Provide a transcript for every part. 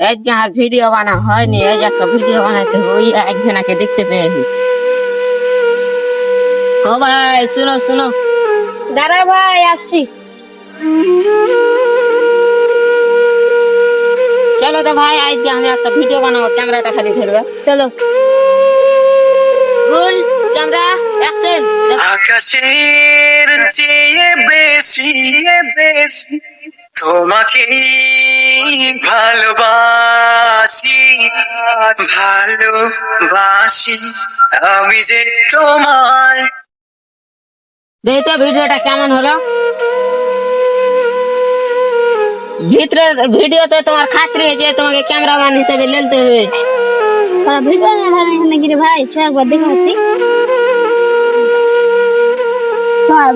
এই যে আর ভিডিও বানা হয়নি, এই যে একটা ভিডিও বানাইতে হবে, ওই একজনাকে দেখতে পেয়েছি। ও ভাই শুনো শুনো, দাঁড়া ভাই, আসছি। চলো তো ভাই, আজকে আমি একটা ভিডিও বানাবো, ক্যামেরাটা খালি ধরবে। চলো। Roll camera action. আকাশের চেয়ে বেশি তোমাকে ভালোবাসি, ভালোবাসি আমি যে তোমার। দেখি তো ভিডিওটা কেমন হলো। ভিতরে ভিডিওতে তোমার খাত্রি যে তোমাকে ক্যামেরাম্যান হিসেবে লেলতে হবে। ভিডিও নাকি রে ভাই, চল একবার দেখে আসি।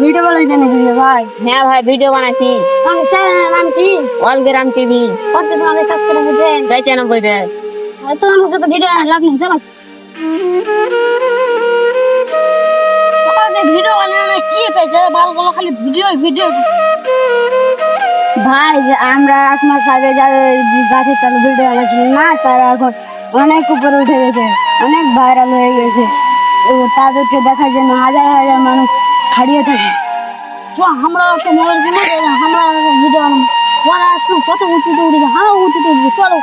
ভিডিও বানাই নাকি রে ভাই? হ্যাঁ ভাই, ভিডিও বানাইছি। আমার চ্যানেলের নাম কি? অলগ্রাম টিভি। কত তোমাদের সাবস্ক্রাইব হয়েছে? 95 তো আমাকে তো ভিডিও লাভ নেই, চলো। ভিডিও বানানো কি পেয়েছে ভালো ভালো, খালি ভিডিও ভিডিও। ভাই আমরা 1 মাস আগে যাদের গাছের চালু ভিডিও বানাচ্ছিলাম না, তারা এখন অনেক উপরে উঠে গেছে, অনেক ভাইরাল হয়ে গেছে। তাদেরকে দেখার জন্য হাজার হাজার মানুষ খাড়িয়ে থাকে। তো আমরা মোবাইল কিনে আমরা ভিডিও বানাবো, ওরা আসলে কত উঁচুতে উঠেছে, আমরা উঁচুতে উঠবো, চলো।